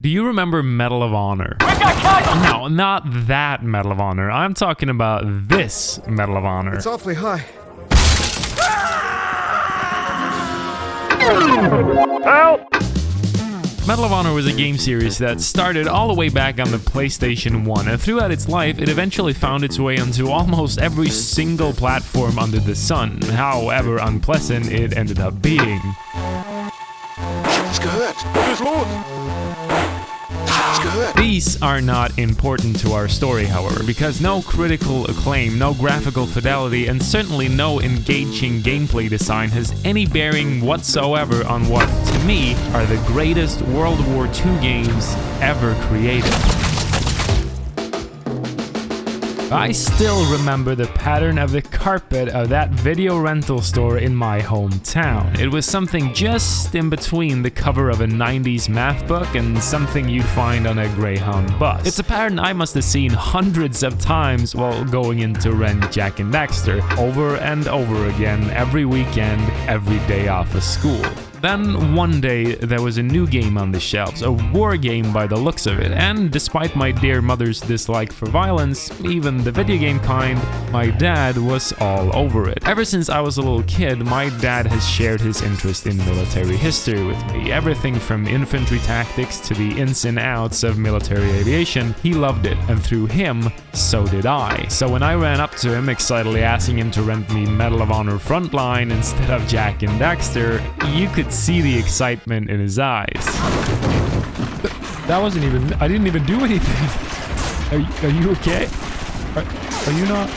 Do you remember Medal of Honor? No, not that Medal of Honor. I'm talking about this Medal of Honor. It's awfully high. Help! Medal of Honor was a game series that started all the way back on the PlayStation 1, and throughout its life, it eventually found its way onto almost every single platform under the sun, however unpleasant it ended up being. That's good. Good Lord. That's good. These are not important to our story, however, because no critical acclaim, no graphical fidelity, and certainly no engaging gameplay design has any bearing whatsoever on what, to me, are the greatest World War II games ever created. I still remember the pattern of the carpet of that video rental store in my hometown. It was something just in between the cover of a 90s math book and something you'd find on a Greyhound bus. It's a pattern I must have seen hundreds of times while going in to rent Jak and Daxter, over and over again, every weekend, every day off of school. Then one day there was a new game on the shelves, a war game by the looks of it, and despite my dear mother's dislike for violence, even the video game kind, my dad was all over it. Ever since I was a little kid, my dad has shared his interest in military history with me. Everything from infantry tactics to the ins and outs of military aviation, he loved it, and through him, so did I. So when I ran up to him, excitedly asking him to rent me Medal of Honor Frontline instead of Jak and Daxter, you could see the excitement in his eyes. That wasn't even... I didn't even do anything. Are you okay? Are you not?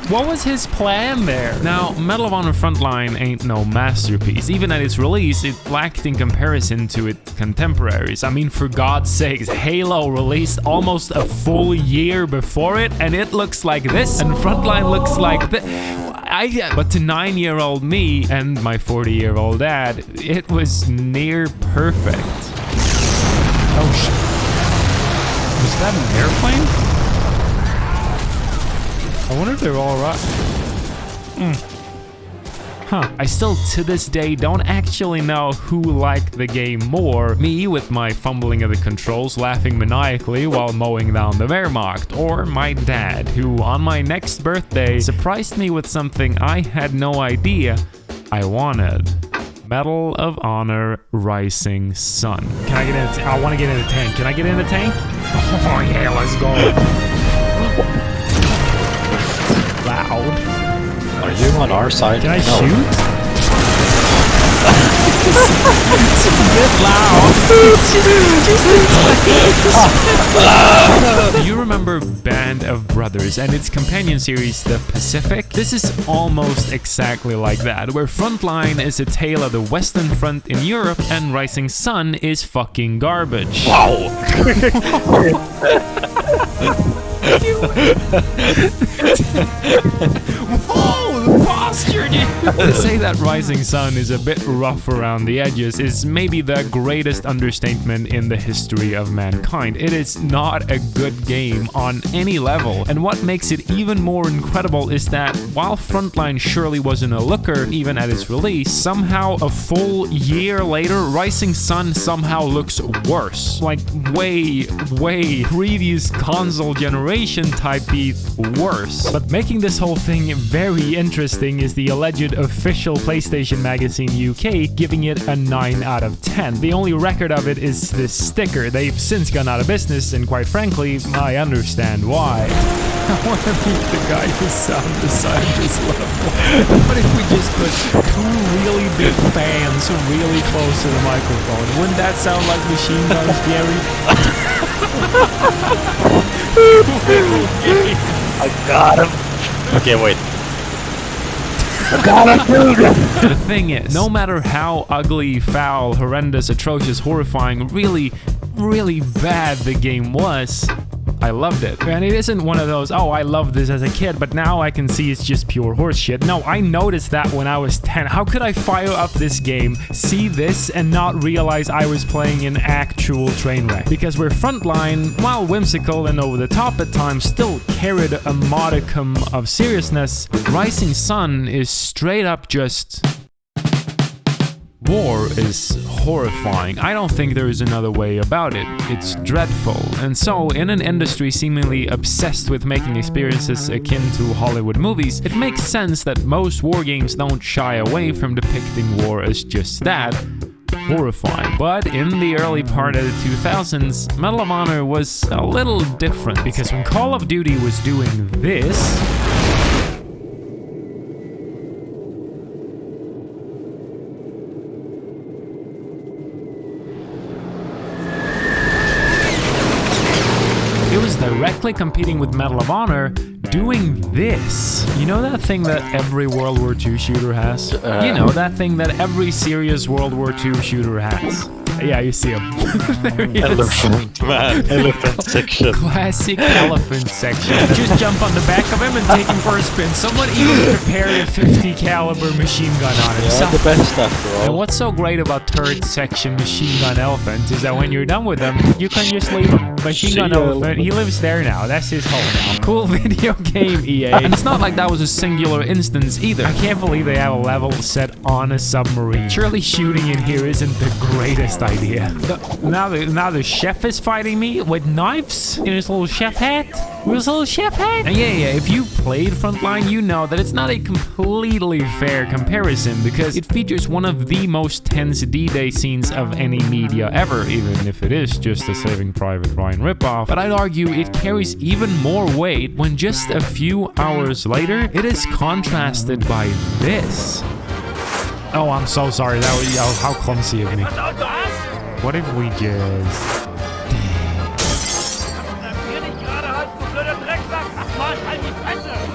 What was his plan there? Now, Medal of Honor Frontline ain't no masterpiece. Even at its release, it lacked in comparison to its contemporaries. I mean, for God's sakes, Halo released almost a full year before it, and it looks like this, and Frontline looks like this. But to 9-year-old me and my 40-year-old dad, it was near perfect. Oh shit. Was that an airplane? I wonder if they're all right. I still to this day don't actually know who liked the game more, me with my fumbling of the controls laughing maniacally while mowing down the Wehrmacht, or my dad who on my next birthday surprised me with something I had no idea I wanted. Medal of Honor Rising Sun. Can I get in the I want to get in the tank. Can I get in the tank? Oh yeah, let's go. Loud. Are you on our side? Can I shoot? It's a bit loud. Do you remember Band of Brothers and its companion series, The Pacific? This is almost exactly like that, where Frontline is a tale of the Western Front in Europe and Rising Sun is fucking garbage. Wow! Whoa, the posture, dude! To say that Rising Sun is a bit rough around the edges is maybe the greatest understatement in the history of mankind. It is not a good game on any level, and what makes it even more incredible is that while Frontline surely wasn't a looker even at its release, somehow a full year later, Rising Sun somehow looks worse. Like way previous console generation type beat worse. But making this whole thing very interesting is the alleged official PlayStation Magazine UK giving it a 9 out of 10. The only record of it is this sticker. They've since gone out of business, and quite frankly, I understand why. I want to meet the guy who sound designed this level. What if we just put two really big fans really close to the microphone? Wouldn't that sound like Machine Guns, Gary? I got him! Okay, wait. I got him! The thing is, no matter how ugly, foul, horrendous, atrocious, horrifying, really bad the game was, I loved it. And it isn't one of those, oh, I loved this as a kid, but now I can see it's just pure horse shit. No, I noticed that when I was 10. How could I fire up this game, see this, and not realize I was playing an actual train wreck? Because where Frontline, while whimsical and over the top at times, still carried a modicum of seriousness, Rising Sun is straight up just... war is horrifying. I don't think there is another way about it. It's dreadful. And so, in an industry seemingly obsessed with making experiences akin to Hollywood movies, it makes sense that most war games don't shy away from depicting war as just that, horrifying. But in the early part of the 2000s, Medal of Honor was a little different, because when Call of Duty was doing this, it was directly competing with Medal of Honor doing this. You know that thing that every World War II shooter has? You know, that thing that every serious World War II shooter has. Yeah, you see him. There he is. Elephant, man. Elephant section. Classic elephant section. Just jump on the back of him and take him for a spin. Someone even prepared a 50 caliber machine gun on him. Yeah, the best after all. And what's so great about third section machine gun elephants is that when you're done with them, you can just leave him. Machine gun elephant, he lives there now. That's his home now. Cool video game, EA. And it's not like that was a singular instance either. I can't believe they have a level set on a submarine. Surely shooting in here isn't the greatest idea. Now the chef is fighting me with knives in his little chef hat. With his little chef hat. And yeah, if you played Frontline, you know that it's not a completely fair comparison, because it features one of the most tense D-Day scenes of any media ever, even if it is just a Saving Private Ryan ripoff. But I'd argue it carries even more weight when just a few hours later, it is contrasted by this. Oh, I'm so sorry. That was how clumsy of me. What if we just...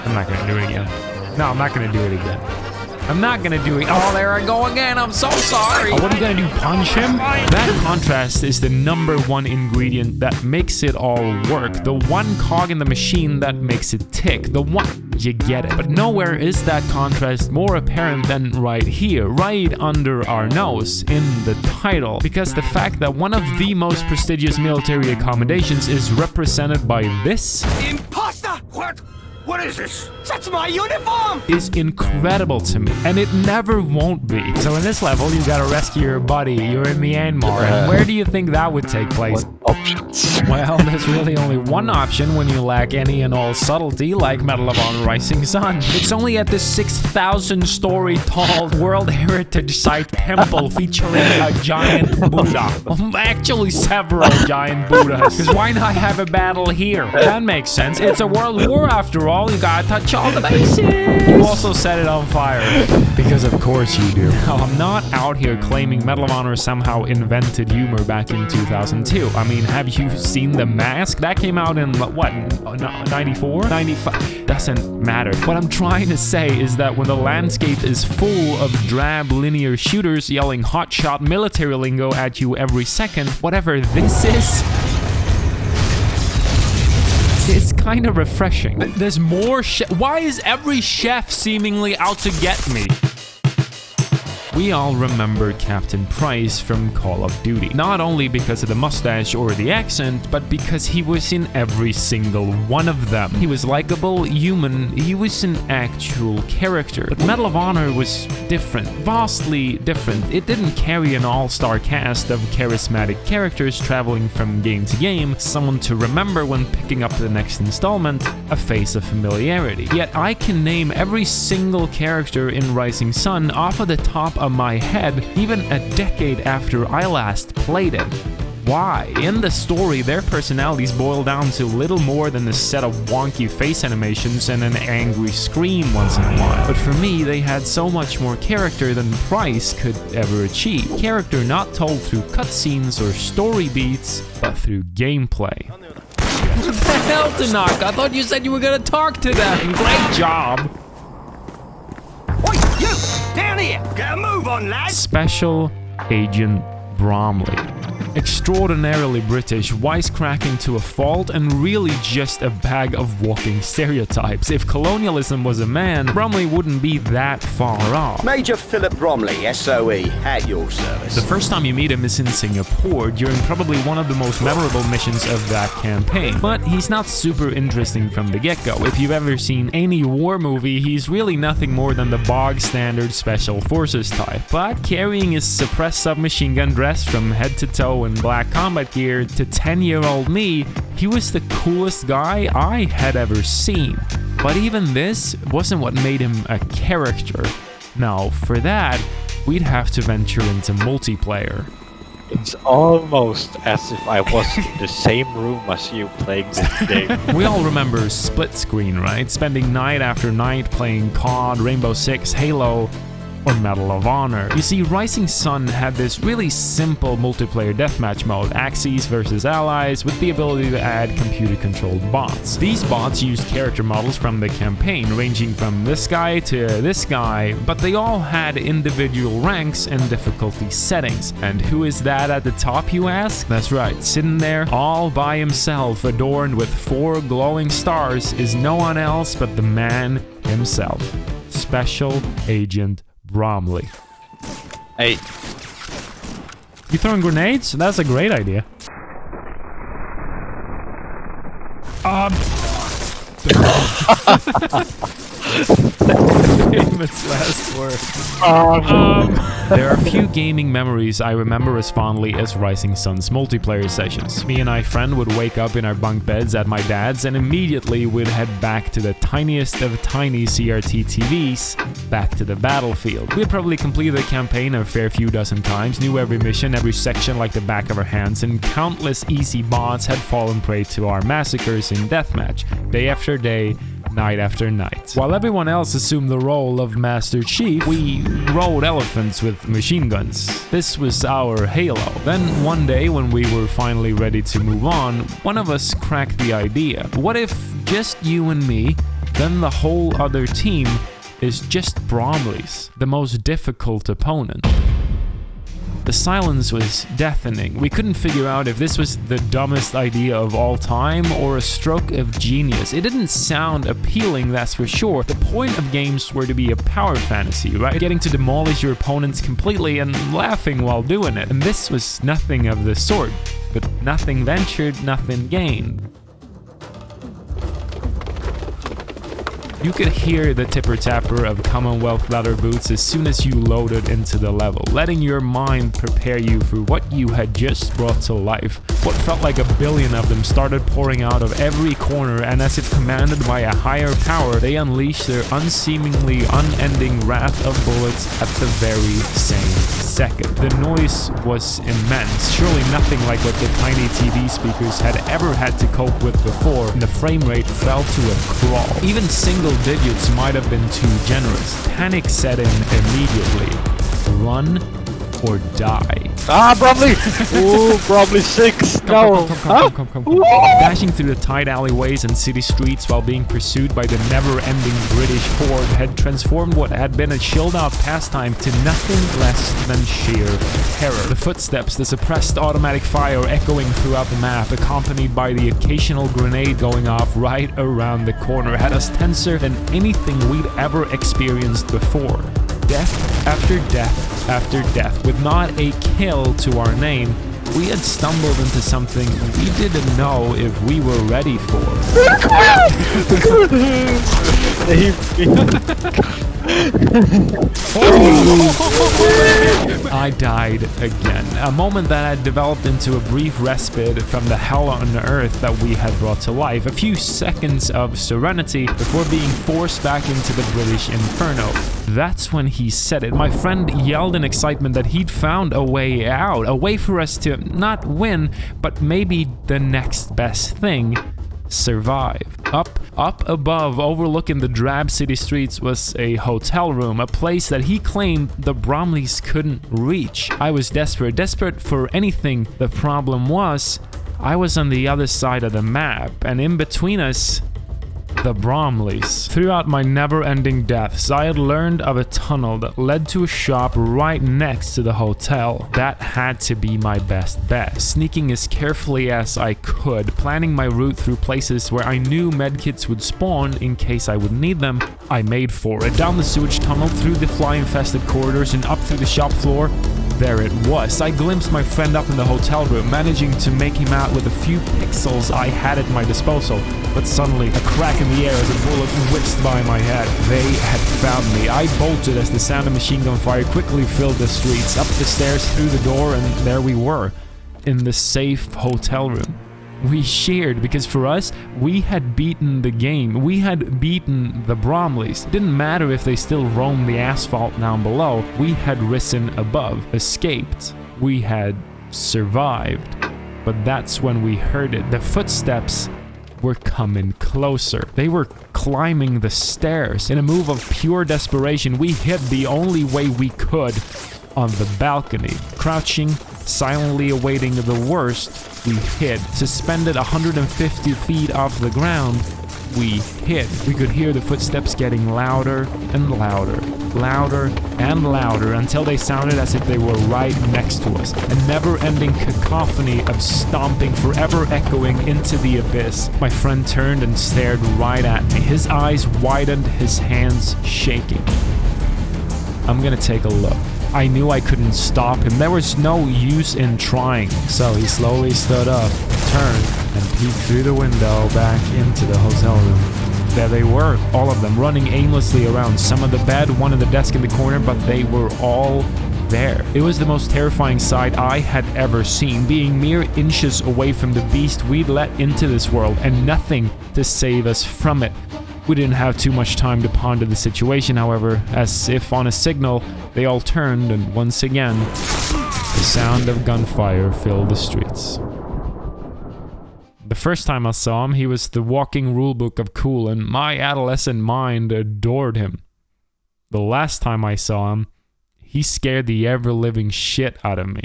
I'm not gonna do it again. No, I'm not gonna do it again. I'm not gonna do it. Oh, there I go again. I'm so sorry. Oh, what are you gonna do? Punch him? That contrast is the #1 ingredient that makes it all work. The one cog in the machine that makes it tick. The one... You get it. But nowhere is that contrast more apparent than right here, right under our nose, in the title. Because the fact that one of the most prestigious military accommodations is represented by this... Imposter! What is this? That's my uniform! Is incredible to me, and it never won't be. So in this level, you gotta rescue your buddy. You're in Myanmar, and where do you think that would take place? What options? Well, there's really only one option when you lack any and all subtlety, like Medal of Honor Rising Sun. It's only at the 6,000-story tall World Heritage Site temple featuring a giant Buddha. Actually, several giant Buddhas. Because why not have a battle here? That makes sense. It's a world war after all. You gotta touch all the bases. You also set it on fire. Because of course you do. Now, I'm not out here claiming Medal of Honor somehow invented humor back in 2002. I mean, have you seen The Mask? That came out in, what, 94? 95? Doesn't matter. What I'm trying to say is that when the landscape is full of drab linear shooters yelling hotshot military lingo at you every second, whatever this is, it's kind of refreshing. There's more why is every chef seemingly out to get me? We all remember Captain Price from Call of Duty. Not only because of the mustache or the accent, but because he was in every single one of them. He was likable, human, he was an actual character. But Medal of Honor was different, vastly different. It didn't carry an all-star cast of charismatic characters traveling from game to game, someone to remember when picking up the next installment, a face of familiarity. Yet I can name every single character in Rising Sun off of the top of my head, even a decade after I last played it. Why? In the story, their personalities boil down to little more than a set of wonky face animations and an angry scream once in a while. But for me, they had so much more character than Price could ever achieve. Character not told through cutscenes or story beats, but through gameplay. What the hell, Tanaka? I thought you said you were gonna talk to them. Great job. Oi, you! Down here! Get a move on, lad! Special Agent Bromley. extraordinarily British, wisecracking to a fault, and really just a bag of walking stereotypes. If colonialism was a man, Bromley wouldn't be that far off. Major Philip Bromley, SOE, at your service. The first time you meet him is in Singapore, during probably one of the most memorable missions of that campaign. But he's not super interesting from the get-go. If you've ever seen any war movie, he's really nothing more than the bog standard special forces type. But carrying his suppressed submachine gun dress from head to toe in black combat gear to 10-year-old me, he was the coolest guy I had ever seen. But even this wasn't what made him a character. Now, for that, we'd have to venture into multiplayer. It's almost as if I was in the same room as you playing this game. We all remember split screen, right? Spending night after night playing COD, Rainbow Six, Halo, or Medal of Honor. You see, Rising Sun had this really simple multiplayer deathmatch mode, Axes versus Allies, with the ability to add computer-controlled bots. These bots used character models from the campaign, ranging from this guy to this guy, but they all had individual ranks and difficulty settings. And who is that at the top, you ask? That's right, sitting there all by himself, adorned with 4 glowing stars, is no one else but the man himself, Special Agent Bromley. Hey. You throwing grenades? That's a great idea. Famous last word. There are a few gaming memories I remember as fondly as Rising Sun's multiplayer sessions. Me and my friend would wake up in our bunk beds at my dad's and immediately would head back to the tiniest of tiny CRT TVs, back to the battlefield. We'd probably completed the campaign a fair few dozen times, knew every mission, every section like the back of our hands, and countless easy bots had fallen prey to our massacres in deathmatch, day after day, night after night. While everyone else assumed the role of Master Chief, we rode elephants with machine guns. This was our Halo. Then one day, when we were finally ready to move on, one of us cracked the idea. What if just you and me, then the whole other team is just Bromley's, the most difficult opponent? The silence was deafening. We couldn't figure out if this was the dumbest idea of all time or a stroke of genius. It didn't sound appealing, that's for sure. The point of games were to be a power fantasy, right? Getting to demolish your opponents completely and laughing while doing it. And this was nothing of the sort. But nothing ventured, nothing gained. You could hear the tipper-tapper of Commonwealth leather boots as soon as you loaded into the level, letting your mind prepare you for what you had just brought to life. What felt like a billion of them started pouring out of every corner, and as if commanded by a higher power, they unleashed their unseemingly unending wrath of bullets at the very same second. The noise was immense, surely nothing like what the tiny TV speakers had ever had to cope with before, and the frame rate fell to a crawl. Even single digits might have been too generous. Panic set in immediately. Run or die. Ah, Bromley! Ooh, Bromley 6! No! Come. Dashing through the tight alleyways and city streets while being pursued by the never-ending British horde had transformed what had been a chilled-out pastime to nothing less than sheer terror. The footsteps, the suppressed automatic fire echoing throughout the map, accompanied by the occasional grenade going off right around the corner, had us tenser than anything we'd ever experienced before. Death after death after death, with not a kill to our name, we had stumbled into something we didn't know if we were ready for. I died again. A moment that had developed into a brief respite from the hell on earth that we had brought to life. A few seconds of serenity before being forced back into the British inferno. That's when he said it. My friend yelled in excitement that he'd found a way out. A way for us to not win, but maybe the next best thing. Survive. Up above, overlooking the drab city streets, was a hotel room, a place that he claimed the Bromleys couldn't reach. I was desperate for anything. The problem was, I was on the other side of the map, and in between us, The Bromleys. Throughout my never-ending deaths, I had learned of a tunnel that led to a shop right next to the hotel. That had to be my best bet. Sneaking as carefully as I could, planning my route through places where I knew medkits would spawn in case I would need them, I made for it. Down the sewage tunnel, through the fly-infested corridors, and up through the shop floor. There it was. I glimpsed my friend up in the hotel room, managing to make him out with a few pixels I had at my disposal. But suddenly, a crack in the air as a bullet whizzed by my head. They had found me. I bolted as the sound of machine gun fire quickly filled the streets, up the stairs, through the door, and there we were, in the safe hotel room. We cheered because for us, we had beaten the game. We had beaten the Bromleys. It didn't matter if they still roamed the asphalt down below. We had risen above, escaped. We had survived. But that's when we heard it. The footsteps were coming closer. They were climbing the stairs. In a move of pure desperation, we hid the only way we could on the balcony. Crouching, silently awaiting the worst, we hid. Suspended 150 feet off the ground, we hid. We could hear the footsteps getting louder and louder, louder and louder, until they sounded as if they were right next to us. A never-ending cacophony of stomping forever echoing into the abyss. My friend turned and stared right at me. His eyes widened, his hands shaking. I'm gonna take a look. I knew I couldn't stop him. There was no use in trying. So he slowly stood up, turned, and peeked through the window back into the hotel room. There they were, all of them, running aimlessly around. Some on the bed, one on the desk in the corner, but they were all there. It was the most terrifying sight I had ever seen, being mere inches away from the beast we'd let into this world, and nothing to save us from it. We didn't have too much time to ponder the situation, however, as if on a signal, they all turned, and once again, the sound of gunfire filled the streets. The first time I saw him, he was the walking rulebook of cool, and my adolescent mind adored him. The last time I saw him, he scared the ever-living shit out of me.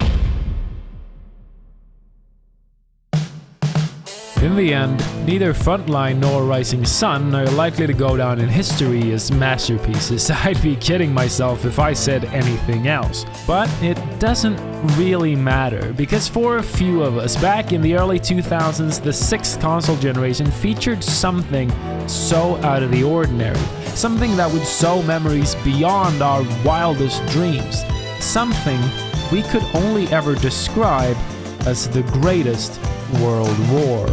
In the end, neither Frontline nor Rising Sun are likely to go down in history as masterpieces. I'd be kidding myself if I said anything else. But it doesn't really matter, because for a few of us, back in the early 2000s, the 6th console generation featured something so out of the ordinary. Something that would sow memories beyond our wildest dreams. Something we could only ever describe as the greatest World War.